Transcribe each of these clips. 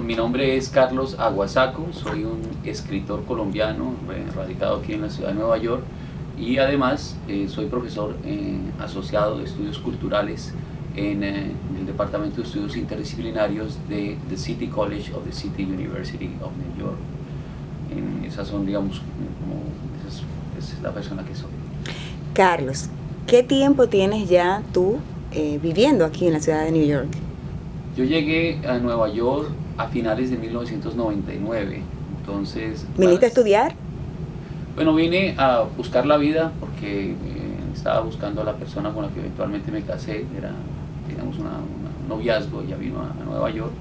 Mi nombre es Carlos Aguasaco, soy un escritor colombiano radicado aquí en la ciudad de Nueva York y además soy profesor asociado de estudios culturales en el Departamento de Estudios Interdisciplinarios de The City College of the City University of New York. Esas son, digamos, esa es la persona que soy. Carlos, ¿qué tiempo tienes ya tú viviendo aquí en la ciudad de New York? Yo llegué a Nueva York a finales de 1999, entonces... ¿Viniste a estudiar? Bueno, vine a buscar la vida porque estaba buscando a la persona con la que eventualmente me casé, teníamos un noviazgo, ella vino a Nueva York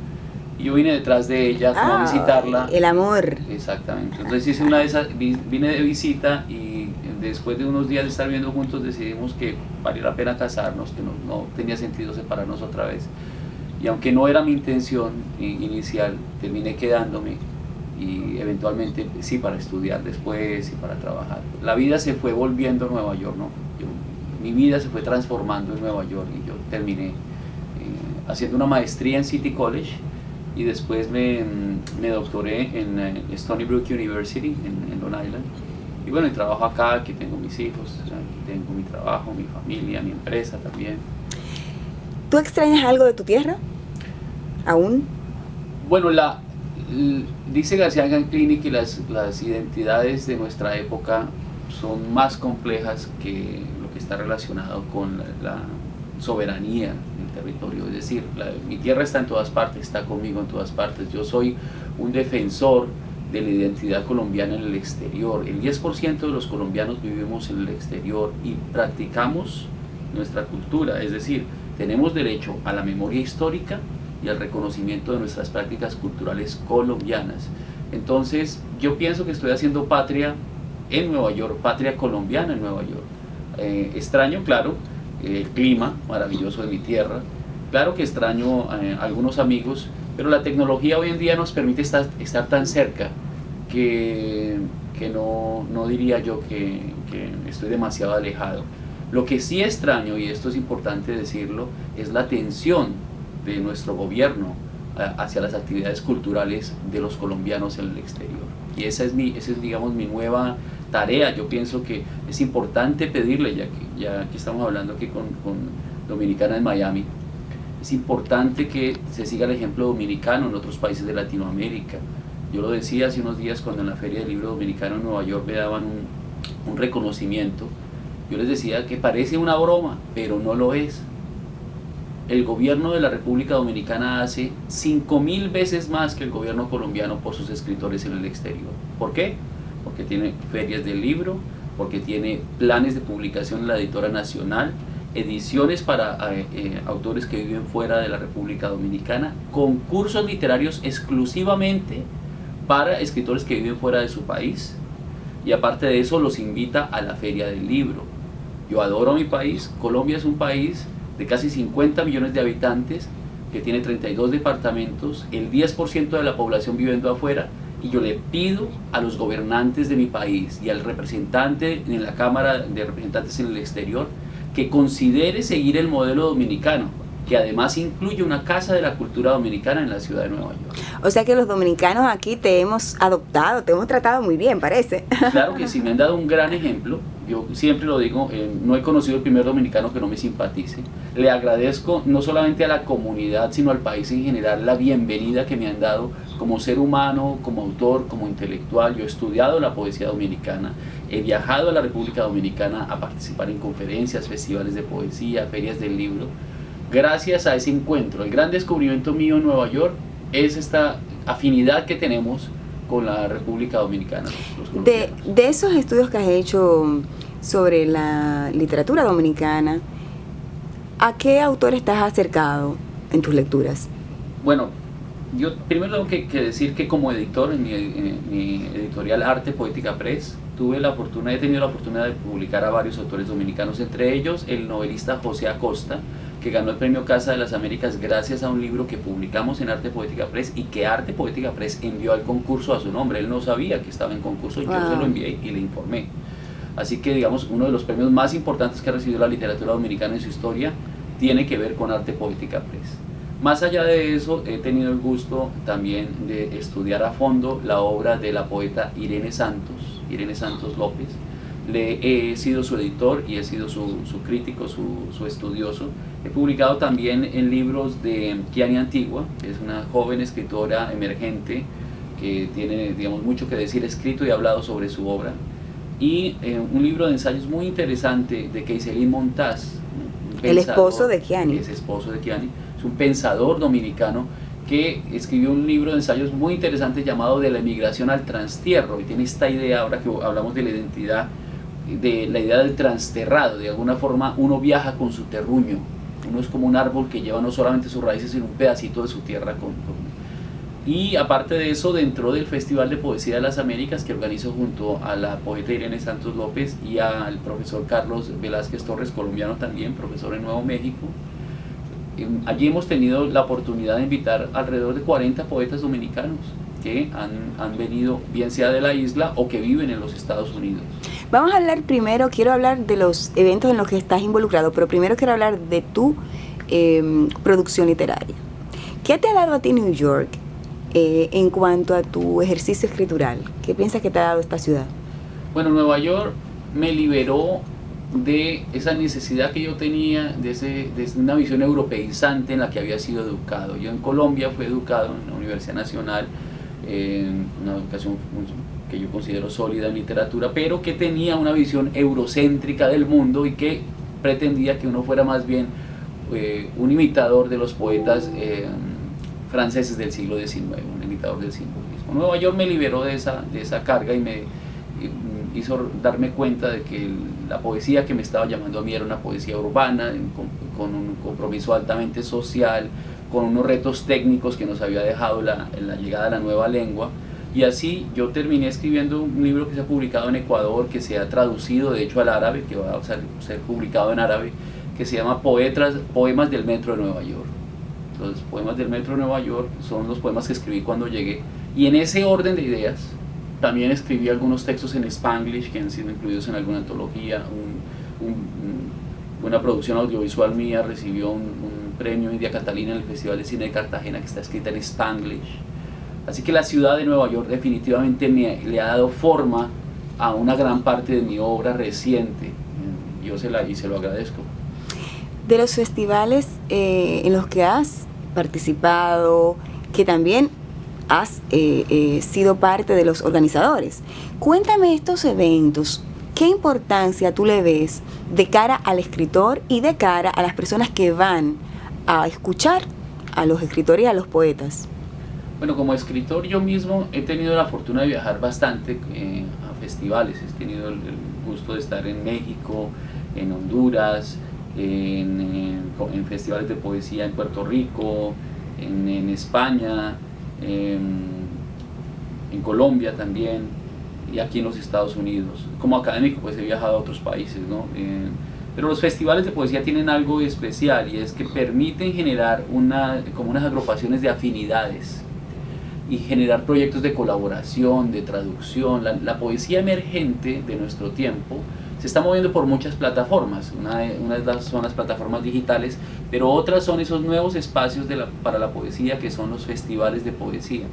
y yo vine detrás de ella como a visitarla. El amor. Exactamente, entonces hice una de esas, vine de visita y después de unos días de estar viviendo juntos decidimos que valía la pena casarnos, que no tenía sentido separarnos otra vez. Y aunque no era mi intención inicial, terminé quedándome y eventualmente sí para estudiar después y para trabajar. La vida se fue volviendo a Nueva York, ¿no? Mi vida se fue transformando en Nueva York y yo terminé haciendo una maestría en City College y después me doctoré en Stony Brook University en Long Island. Y bueno, y trabajo acá, aquí tengo mis hijos, aquí tengo mi trabajo, mi familia, mi empresa también. ¿Tú extrañas algo de tu tierra? ¿Aún? Bueno, dice García Canclini que las identidades de nuestra época son más complejas que lo que está relacionado con la soberanía del territorio. Es decir, mi tierra está en todas partes, está conmigo en todas partes. Yo soy un defensor de la identidad colombiana en el exterior. El 10% de los colombianos vivimos en el exterior y practicamos nuestra cultura, es decir, tenemos derecho a la memoria histórica y al reconocimiento de nuestras prácticas culturales colombianas. Entonces, yo pienso que estoy haciendo patria en Nueva York, patria colombiana en Nueva York. Extraño, claro, el clima maravilloso de mi tierra, claro que extraño algunos amigos, pero la tecnología hoy en día nos permite estar tan cerca que no diría yo que estoy demasiado alejado. Lo que sí extraño, y esto es importante decirlo, es la atención de nuestro gobierno hacia las actividades culturales de los colombianos en el exterior. Y esa es digamos, mi nueva tarea. Yo pienso que es importante pedirle, ya que estamos hablando aquí con Dominicana en Miami, es importante que se siga el ejemplo dominicano en otros países de Latinoamérica. Yo lo decía hace unos días cuando en la Feria del Libro Dominicano en Nueva York me daban un reconocimiento. Yo les decía que parece una broma, pero no lo es. El gobierno de la República Dominicana hace 5.000 veces más que el gobierno colombiano por sus escritores en el exterior. ¿Por qué? Porque tiene ferias del libro, porque tiene planes de publicación en la Editora Nacional, ediciones para autores que viven fuera de la República Dominicana, concursos literarios exclusivamente para escritores que viven fuera de su país, y aparte de eso los invita a la Feria del Libro. Yo adoro mi país. Colombia es un país de casi 50 millones de habitantes que tiene 32 departamentos, el 10% de la población viviendo afuera, y yo le pido a los gobernantes de mi país y al representante en la Cámara de Representantes en el exterior que considere seguir el modelo dominicano, que además incluye una Casa de la Cultura Dominicana en la ciudad de Nueva York. O sea que los dominicanos aquí te hemos adoptado, te hemos tratado muy bien, parece. Claro que sí, me han dado un gran ejemplo. Yo siempre lo digo, no he conocido el primer dominicano que no me simpatice. Le agradezco no solamente a la comunidad, sino al país en general la bienvenida que me han dado como ser humano, como autor, como intelectual. Yo he estudiado la poesía dominicana, he viajado a la República Dominicana a participar en conferencias, festivales de poesía, ferias del libro. Gracias a ese encuentro, el gran descubrimiento mío en Nueva York es esta afinidad que tenemos con la República Dominicana. De esos estudios que has hecho sobre la literatura dominicana, ¿a qué autor estás acercado en tus lecturas? Bueno, yo primero tengo que decir que como editor en mi editorial Arte Poética Press, he tenido la oportunidad de publicar a varios autores dominicanos, entre ellos el novelista José Acosta, que ganó el premio Casa de las Américas gracias a un libro que publicamos en Arte Poética Press y que Arte Poética Press envió al concurso a su nombre. Él no sabía que estaba en concurso, yo se lo envié y le informé. Así que, digamos, uno de los premios más importantes que ha recibido la literatura dominicana en su historia tiene que ver con Arte Poética Press. Más allá de eso, he tenido el gusto también de estudiar a fondo la obra de la poeta Irene Santos López. He sido su editor y he sido su crítico, su estudioso. He publicado también en libros de Kiani Antigua, que es una joven escritora emergente que tiene, digamos, mucho que decir, escrito y hablado sobre su obra. Y un libro de ensayos muy interesante de Keiselin Montaz, el esposo de Kiani. Es esposo de Kiani, es un pensador dominicano que escribió un libro de ensayos muy interesante llamado De la emigración al transtierro, y tiene esta idea, ahora que hablamos de la identidad, de la idea del transterrado. De alguna forma uno viaja con su terruño, uno es como un árbol que lleva no solamente sus raíces sino un pedacito de su tierra y aparte de eso, dentro del Festival de Poesía de las Américas que organizo junto a la poeta Irene Santos López y al profesor Carlos Velázquez Torres, colombiano también, profesor en Nuevo México, allí hemos tenido la oportunidad de invitar alrededor de 40 poetas dominicanos que han venido, bien sea de la isla o que viven en los Estados Unidos. Vamos a hablar primero, quiero hablar de los eventos en los que estás involucrado, pero primero quiero hablar de tu producción literaria. ¿Qué te ha dado a ti New York en cuanto a tu ejercicio escritural? ¿Qué piensas que te ha dado esta ciudad? Bueno, Nueva York me liberó de esa necesidad que yo tenía de una visión europeizante en la que había sido educado. Yo en Colombia fui educado en la Universidad Nacional, una educación que yo considero sólida en literatura, pero que tenía una visión eurocéntrica del mundo y que pretendía que uno fuera más bien un imitador de los poetas franceses del siglo XIX, un imitador del simbolismo. Nueva York me liberó de esa carga y me hizo darme cuenta de que la poesía que me estaba llamando a mí era una poesía urbana, con un compromiso altamente social, con unos retos técnicos que nos había dejado la llegada de la nueva lengua. Y así yo terminé escribiendo un libro que se ha publicado en Ecuador, que se ha traducido de hecho al árabe, que va a ser publicado en árabe, que se llama Poemas del Metro de Nueva York. Los Poemas del Metro de Nueva York son los poemas que escribí cuando llegué, y en ese orden de ideas también escribí algunos textos en Spanglish que han sido incluidos en alguna antología. Una producción audiovisual mía recibió un premio India Catalina en el Festival de Cine de Cartagena, que está escrita en Spanglish. Así que la ciudad de Nueva York definitivamente le ha dado forma a una gran parte de mi obra reciente. Yo se lo agradezco. De los festivales en los que has participado, que también has sido parte de los organizadores, cuéntame estos eventos, ¿qué importancia tú le ves de cara al escritor y de cara a las personas que van a escuchar a los escritores y a los poetas? Bueno, como escritor yo mismo he tenido la fortuna de viajar bastante a festivales. He tenido el gusto de estar en México, en Honduras, en festivales de poesía en Puerto Rico, en España, en Colombia también, y aquí en los Estados Unidos. Como académico pues he viajado a otros países, ¿no? Pero los festivales de poesía tienen algo especial, y es que permiten generar como unas agrupaciones de afinidades y generar proyectos de colaboración, de traducción. La poesía emergente de nuestro tiempo se está moviendo por muchas plataformas. Una son las plataformas digitales, pero otras son esos nuevos espacios para la poesía, que son los festivales de poesía.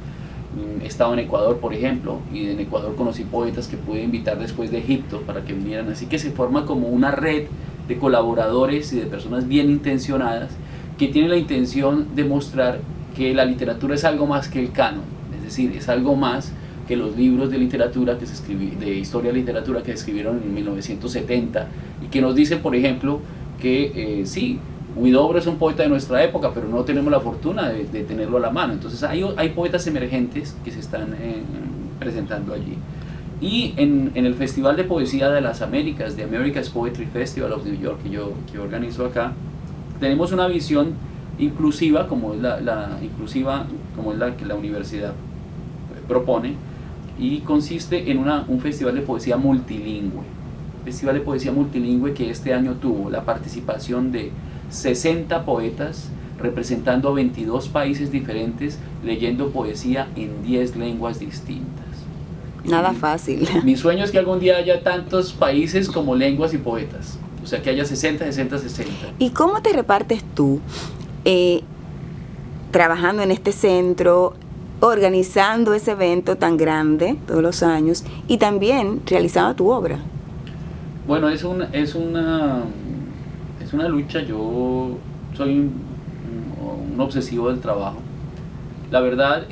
He estado en Ecuador, por ejemplo, y en Ecuador conocí poetas que pude invitar después de Egipto para que vinieran. Así que se forma como una red de colaboradores y de personas bien intencionadas que tienen la intención de mostrar que la literatura es algo más que el canon, es decir, es algo más que los libros de literatura de historia de literatura que se escribieron en 1970 y que nos dicen, por ejemplo, que sí, Huidobro es un poeta de nuestra época, pero no tenemos la fortuna de tenerlo a la mano. Entonces hay poetas emergentes que se están presentando allí. Y en el Festival de Poesía de las Américas, de America's Poetry Festival of New York, que yo organizo acá, tenemos una visión inclusiva, como es la que la universidad propone, y consiste en un festival de poesía multilingüe. Festival de poesía multilingüe que este año tuvo la participación de 60 poetas representando a 22 países diferentes, leyendo poesía en 10 lenguas distintas. Nada fácil. Mi sueño es que algún día haya tantos países como lenguas y poetas, o sea que haya 60. ¿Y cómo te repartes tú trabajando en este centro, organizando ese evento tan grande todos los años y también realizando tu obra? Bueno, es una lucha. Yo soy un obsesivo del trabajo. La verdad,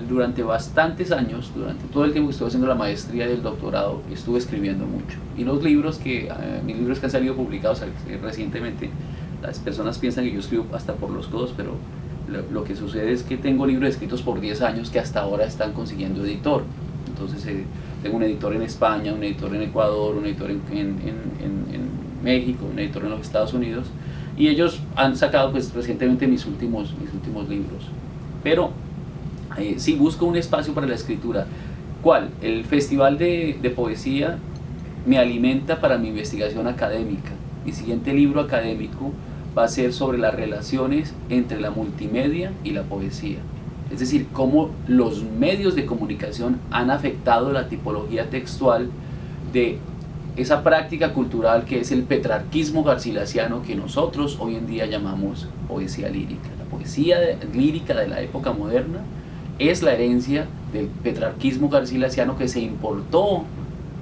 durante bastantes años, durante todo el tiempo que estuve haciendo la maestría y el doctorado, estuve escribiendo mucho. Y los libros mis libros que han salido publicados recientemente, las personas piensan que yo escribo hasta por los codos, pero lo que sucede es que tengo libros escritos por 10 años que hasta ahora están consiguiendo editor. Entonces tengo un editor en España, un editor en Ecuador, un editor en México, un editor en los Estados Unidos, y ellos han sacado pues recientemente mis últimos libros. Pero sí busco un espacio para la escritura. ¿Cuál? El Festival de Poesía me alimenta para mi investigación académica. Mi siguiente libro académico va a ser sobre las relaciones entre la multimedia y la poesía. Es decir, cómo los medios de comunicación han afectado la tipología textual de esa práctica cultural que es el petrarquismo garcilaciano, que nosotros hoy en día llamamos poesía lírica. La poesía lírica de la época moderna es la herencia del petrarquismo garcilaciano que se importó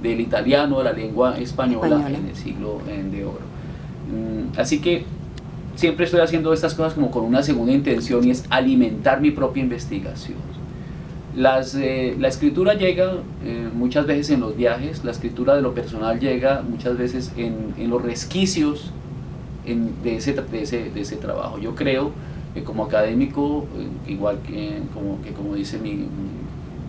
del italiano, de la lengua española en el siglo de oro. Así que siempre estoy haciendo estas cosas como con una segunda intención, y es alimentar mi propia investigación. La escritura llega muchas veces en los viajes, la escritura de lo personal llega muchas veces en los resquicios de ese trabajo. Yo creo que como académico, igual como dice mi